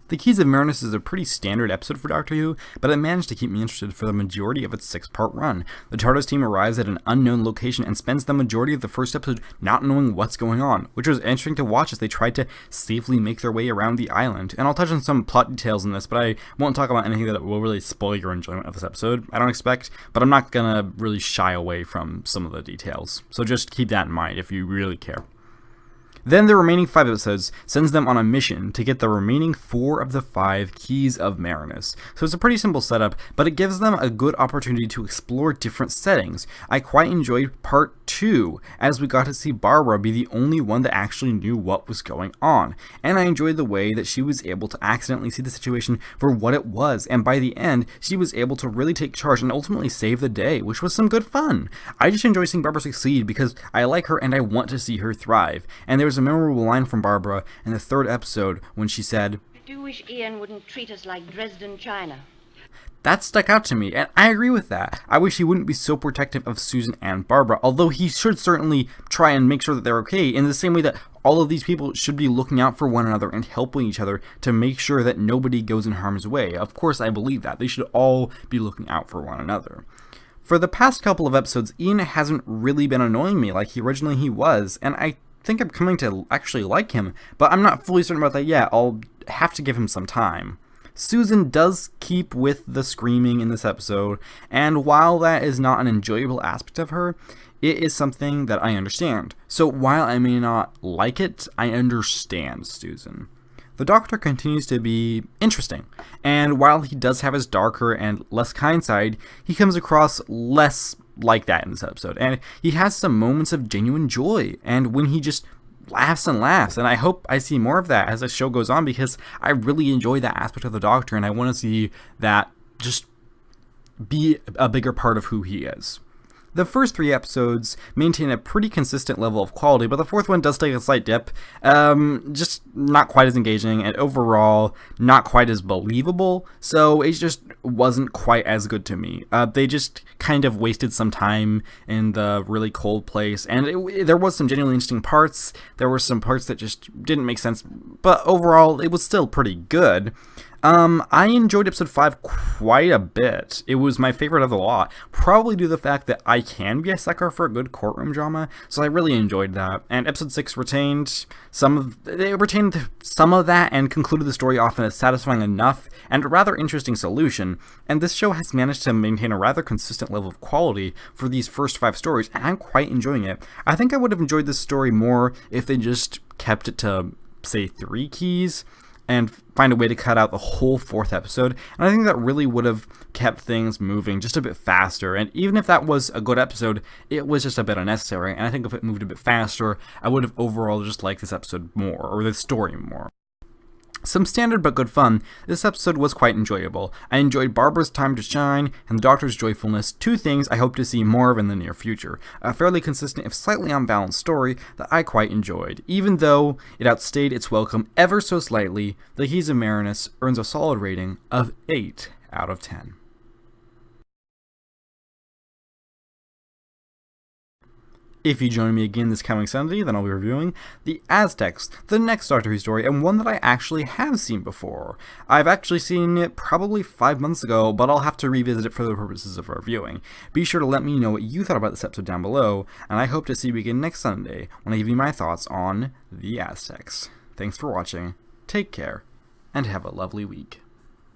The Keys of Marinus is a pretty standard episode for Doctor Who, but it managed to keep me interested for the majority of its 6-part run. The TARDIS team arrives at an unknown location and spends the majority of the first episode not knowing what's going on, which was interesting to watch as they tried to safely make their way around the island. And I'll touch on some plot details in this, but I won't talk about anything that will really spoil your enjoyment of this episode, I don't expect, but I'm not gonna really shy away from some of the details. So just keep that in mind if you really care. Then the remaining 5 episodes sends them on a mission to get the remaining 4 of the 5 Keys of Marinus. So it's a pretty simple setup, but it gives them a good opportunity to explore different settings. I quite enjoyed part 2, as we got to see Barbara be the only one that actually knew what was going on. And I enjoyed the way that she was able to accidentally see the situation for what it was, and by the end, she was able to really take charge and ultimately save the day, which was some good fun. I just enjoy seeing Barbara succeed because I like her and I want to see her thrive. And there was a memorable line from Barbara in the 3rd episode when she said, "I do wish Ian wouldn't treat us like Dresden China." That stuck out to me, and I agree with that. I wish he wouldn't be so protective of Susan and Barbara, although he should certainly try and make sure that they're okay, in the same way that all of these people should be looking out for one another and helping each other to make sure that nobody goes in harm's way. Of course, I believe that. They should all be looking out for one another. For the past couple of episodes, Ian hasn't really been annoying me like originally he was, and I think I'm coming to actually like him, but I'm not fully certain about that yet. I'll have to give him some time. Susan does keep with the screaming in this episode, and while that is not an enjoyable aspect of her, it is something that I understand. So while I may not like it, I understand Susan. The Doctor continues to be interesting, and while he does have his darker and less kind side, he comes across less like that in this episode, and he has some moments of genuine joy, and when he just laughs and laughs, and I hope I see more of that as the show goes on, because I really enjoy that aspect of the Doctor, and I want to see that just be a bigger part of who he is. The first 3 episodes maintain a pretty consistent level of quality, but the 4th one does take a slight dip. Just not quite as engaging, and overall not quite as believable, so it just wasn't quite as good to me. They just kind of wasted some time in the really cold place, and there was some genuinely interesting parts. There were some parts that just didn't make sense, but overall it was still pretty good. I enjoyed episode 5 quite a bit. It was my favorite of the lot, probably due to the fact that I can be a sucker for a good courtroom drama, so I really enjoyed that. And episode 6 retained some of that and concluded the story off in a satisfying enough and rather interesting solution, and this show has managed to maintain a rather consistent level of quality for these first 5 stories, and I'm quite enjoying it. I think I would have enjoyed this story more if they just kept it to, say, 3 keys, and find a way to cut out the whole 4th episode, and I think that really would have kept things moving just a bit faster, and even if that was a good episode, it was just a bit unnecessary, and I think if it moved a bit faster, I would have overall just liked this episode more, or this story more. Some standard but good fun, this episode was quite enjoyable. I enjoyed Barbara's time to shine, and the Doctor's joyfulness, 2 things I hope to see more of in the near future. A fairly consistent if slightly unbalanced story that I quite enjoyed. Even though it outstayed its welcome ever so slightly, The Keys of Marinus earns a solid rating of 8 out of 10. If you join me again this coming Sunday, then I'll be reviewing The Aztecs, the next Doctor Who story, and one that I actually have seen before. I've actually seen it probably 5 months ago, but I'll have to revisit it for the purposes of reviewing. Be sure to let me know what you thought about this episode down below, and I hope to see you again next Sunday when I give you my thoughts on The Aztecs. Thanks for watching, take care, and have a lovely week.